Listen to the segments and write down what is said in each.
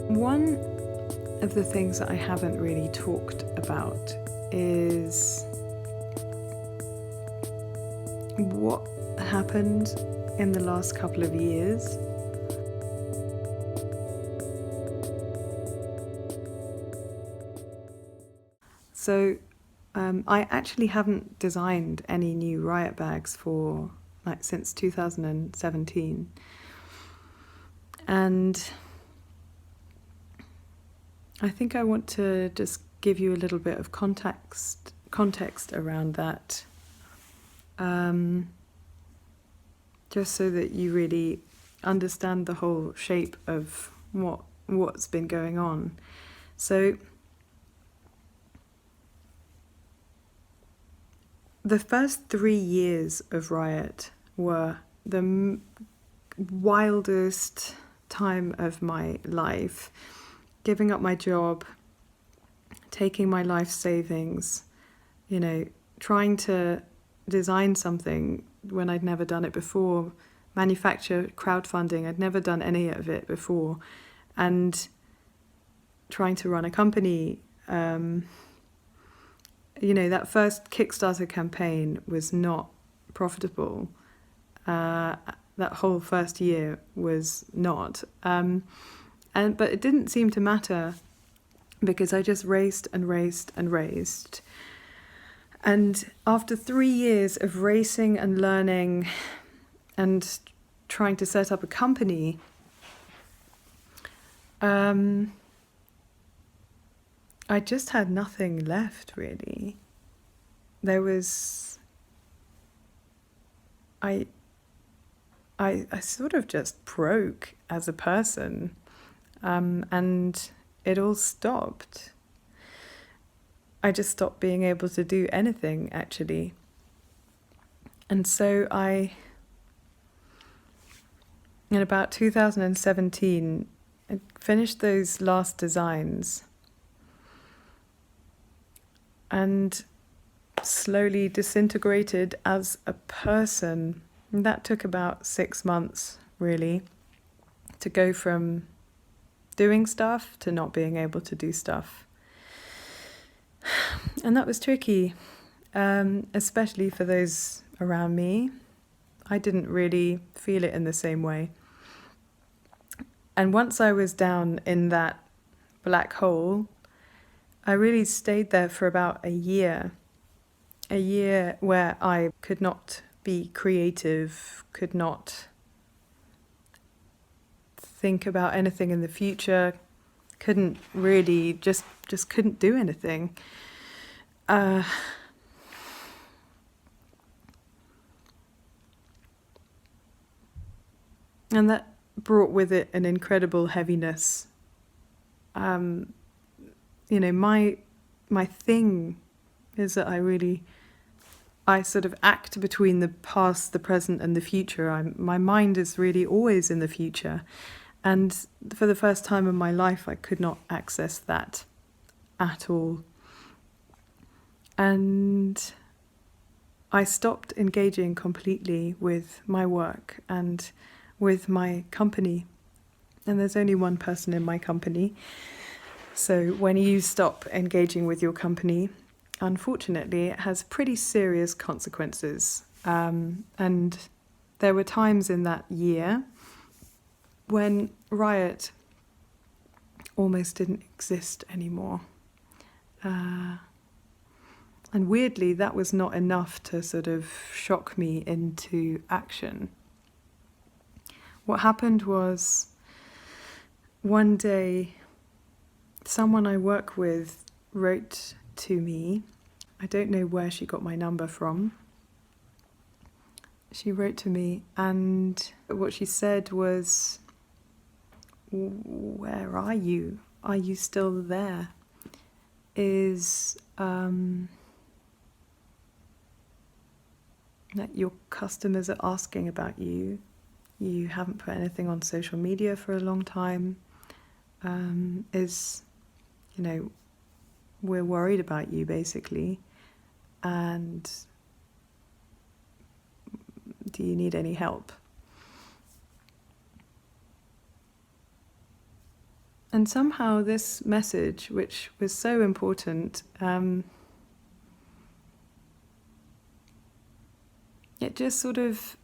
One of the things that I haven't really talked about is what happened in the last couple of years. So I actually haven't designed any new Riut bags since 2017. And I think I want to just give you a little bit of context around that, just so that you really understand the whole shape of what's been going on. So the first 3 years of Riut were the wildest time of my life. Giving up my job, taking my life savings, trying to design something when I'd never done it before, manufacture, crowdfunding, I'd never done any of it before, and trying to run a company. That first Kickstarter campaign was not profitable. That whole first year was not. But it didn't seem to matter because I just raced and raced and raced. And after 3 years of racing and learning and trying to set up a company, I just had nothing left, really. I sort of just broke as a person. And it all stopped. I just stopped being able to do anything, actually. And so in about 2017, I finished those last designs and slowly disintegrated as a person. And that took about 6 months, really, to go from doing stuff to not being able to do stuff. And that was tricky, especially for those around me. I didn't really feel it in the same way. And once I was down in that black hole, I really stayed there for about a year where I could not be creative, could not think about anything in the future, couldn't really, just couldn't do anything. And that brought with it an incredible heaviness. My thing is that I sort of act between the past, the present, and the future. My mind is really always in the future. And for the first time in my life, I could not access that at all. And I stopped engaging completely with my work and with my company. And there's only one person in my company. So when you stop engaging with your company, unfortunately, it has pretty serious consequences. And there were times in that year when Riut almost didn't exist anymore. And weirdly, that was not enough to sort of shock me into action. What happened was, one day, someone I work with wrote to me. I don't know where she got my number from. She wrote to me, and what she said was, "Where are you? Are you still there? That your customers are asking about you. You haven't put anything on social media for a long time. We're worried about you, basically. And do you need any help?" And somehow this message, which was so important, it just sort of,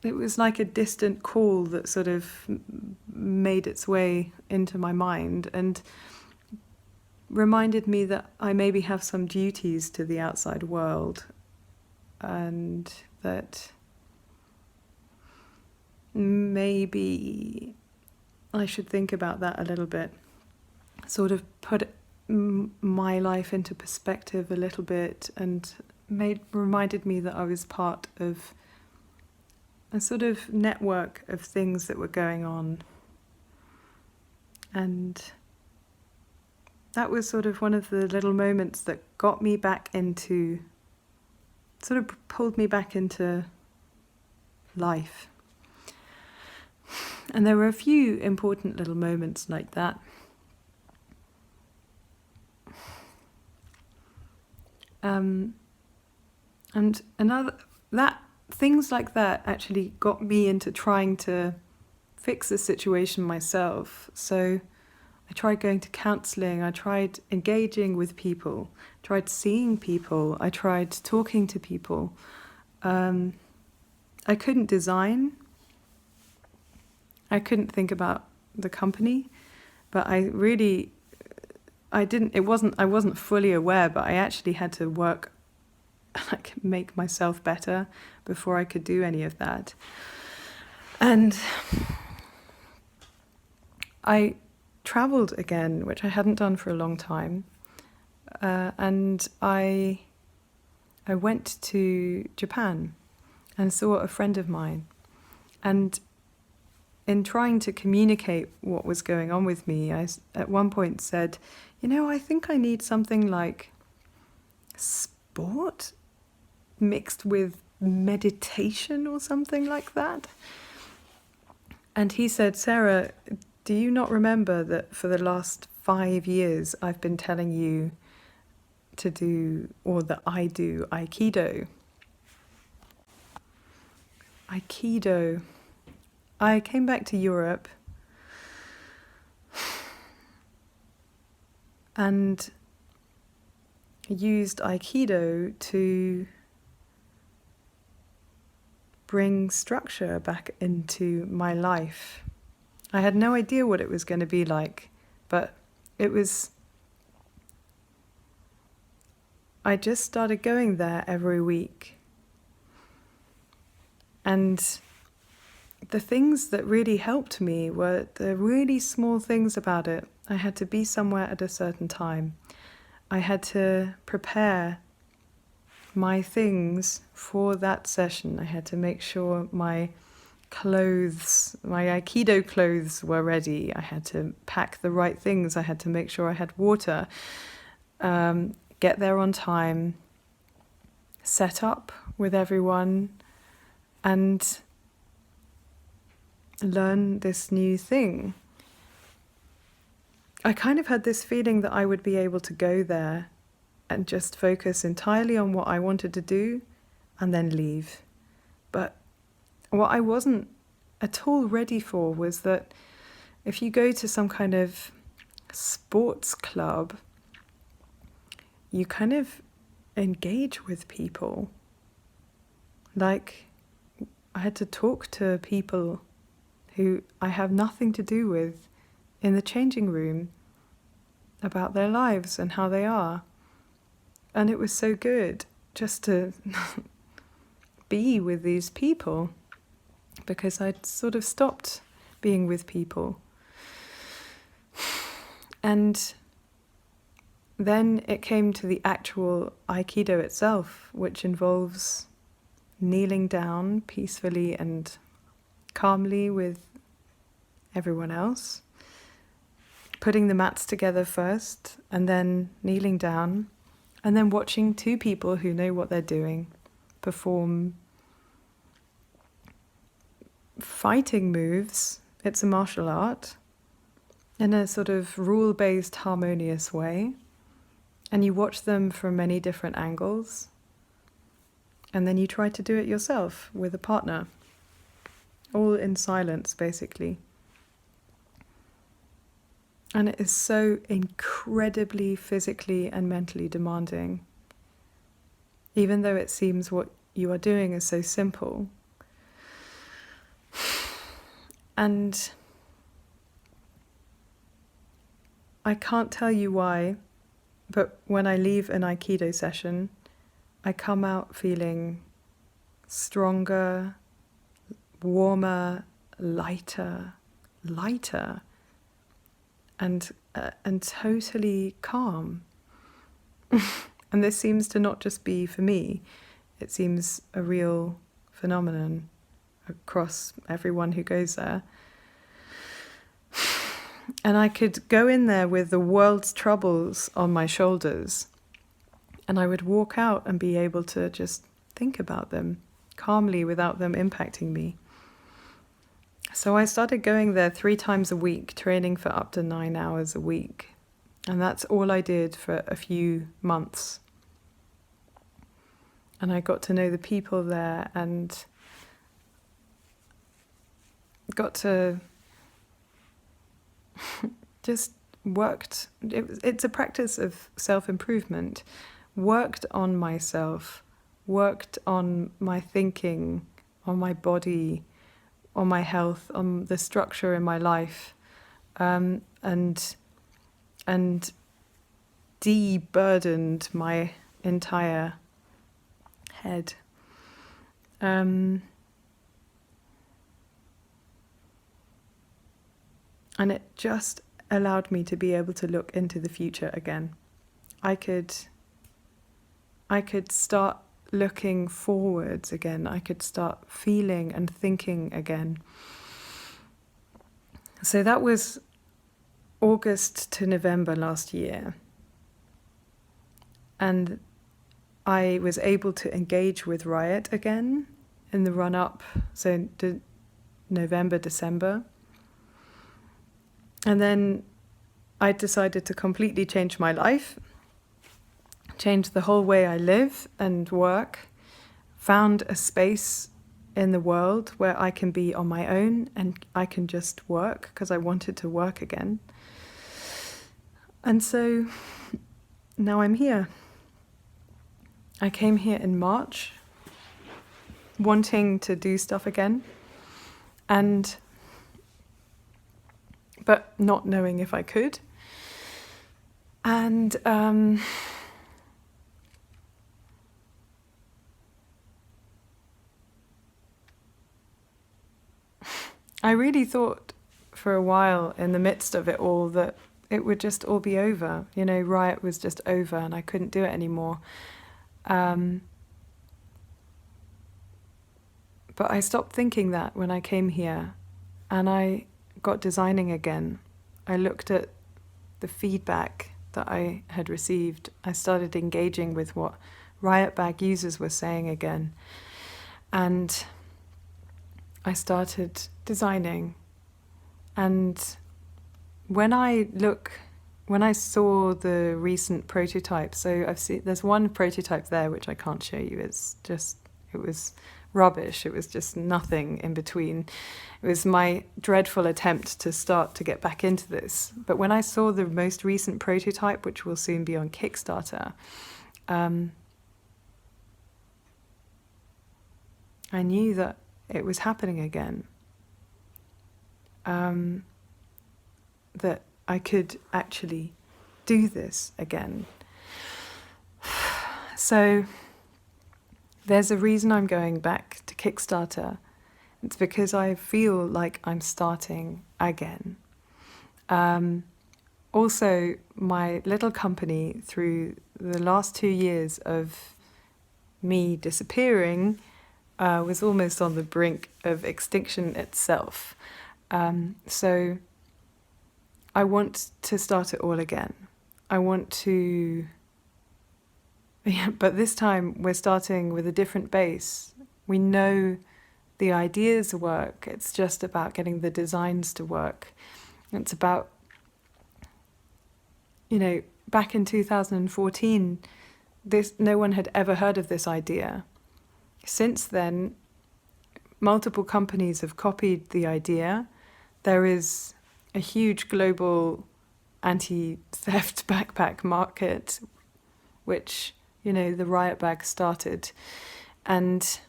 it was like a distant call that sort of made its way into my mind and reminded me that I maybe have some duties to the outside world, and that maybe I should think about that a little bit, sort of put my life into perspective a little bit, and reminded me that I was part of a sort of network of things that were going on. And that was sort of one of the little moments that got me back into, sort of pulled me back into life. And there were a few important little moments like that. And things like that actually got me into trying to fix the situation myself. So I tried going to counselling, I tried engaging with people, tried seeing people, I tried talking to people. I couldn't design, I couldn't think about the company, but I wasn't fully aware, but I actually had to work, like make myself better before I could do any of that. And I travelled again, which I hadn't done for a long time, and I went to Japan and saw a friend of mine, and in trying to communicate what was going on with me, I at one point said, I think I need something like sport mixed with meditation or something like that. And he said, Sarah, do you not remember that for the last 5 years I've been telling you to do, or that I do, Aikido? Aikido. I came back to Europe and used Aikido to bring structure back into my life. I had no idea what it was going to be like, but I just started going there every week. And the things that really helped me were the really small things about it. I had to be somewhere at a certain time. I had to prepare my things for that session. I had to make sure my Aikido clothes were ready. I had to pack the right things. I had to make sure I had water, get there on time, set up with everyone, and learn this new thing. I kind of had this feeling that I would be able to go there and just focus entirely on what I wanted to do and then leave. But what I wasn't at all ready for was that if you go to some kind of sports club, you kind of engage with people. Like, I had to talk to people who I have nothing to do with in the changing room about their lives and how they are. And it was so good just to be with these people, because I'd sort of stopped being with people. And then it came to the actual Aikido itself, which involves kneeling down peacefully and calmly with everyone else, putting the mats together first, and then kneeling down, and then watching two people who know what they're doing perform fighting moves. It's a martial art in a sort of rule-based, harmonious way, and you watch them from many different angles, and then you try to do it yourself with a partner, all in silence, basically. And it is so incredibly physically and mentally demanding. Even though it seems what you are doing is so simple. And I can't tell you why, but when I leave an Aikido session, I come out feeling stronger, warmer, lighter, and totally calm. And this seems to not just be for me, it seems a real phenomenon across everyone who goes there. And I could go in there with the world's troubles on my shoulders, and I would walk out and be able to just think about them calmly without them impacting me. So I started going there 3 times a week, training for up to 9 hours a week. And that's all I did for a few months. And I got to know the people there and got to just worked. It's a practice of self-improvement. Worked on myself, worked on my thinking, on my body, on my health, on the structure in my life, and de-burdened my entire head. And it just allowed me to be able to look into the future again. I could start looking forwards again. I could start feeling and thinking again. So that was August to November last year. And I was able to engage with Riut again in the run-up, so November, December. And then I decided to completely change my life, change the whole way I live and work, found a space in the world where I can be on my own and I can just work because I wanted to work again. And so now I'm here. I came here in March, wanting to do stuff again, but not knowing if I could. And I really thought for a while in the midst of it all that it would just all be over. You know, Riut was just over and I couldn't do it anymore. But I stopped thinking that when I came here and I got designing again. I looked at the feedback that I had received. I started engaging with what RiutBag users were saying again. And I started designing. And when I saw the recent prototype, so there's one prototype there which I can't show you. It was rubbish. It was just nothing in between. It was my dreadful attempt to start to get back into this. But when I saw the most recent prototype, which will soon be on Kickstarter, I knew that it was happening again. That I could actually do this again. So there's a reason I'm going back to Kickstarter. It's because I feel like I'm starting again. Also, my little company, through the last 2 years of me disappearing, was almost on the brink of extinction itself. So I want to start it all again. I want to... but this time we're starting with a different base. We know the ideas work. It's just about getting the designs to work. It's about, back in 2014, no one had ever heard of this idea. Since then, multiple companies have copied the idea. There is a huge global anti-theft backpack market, which, you know, the RiutBag started. And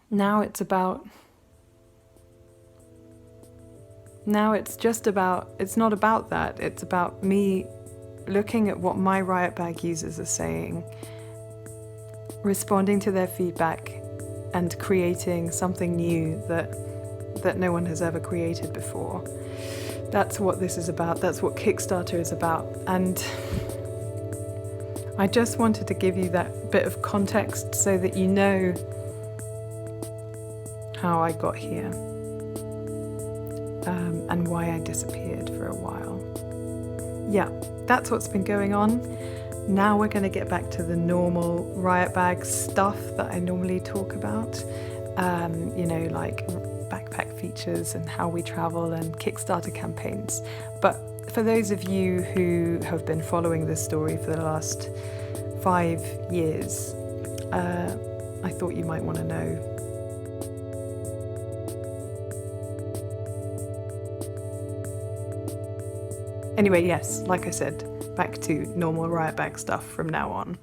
now it's not about that. It's about me looking at what my RiutBag users are saying, responding to their feedback, and creating something new that no one has ever created before. That's what this is about. That's what Kickstarter is about. And I just wanted to give you that bit of context so that you know how I got here, and why I disappeared for a while. Yeah, that's what's been going on. Now we're going to get back to the normal RiutBag stuff that I normally talk about, you know, like backpack features and how we travel and Kickstarter campaigns. But for those of you who have been following this story for the last 5 years, I thought you might want to know. Anyway, yes, like I said, back to normal RiutBag stuff from now on.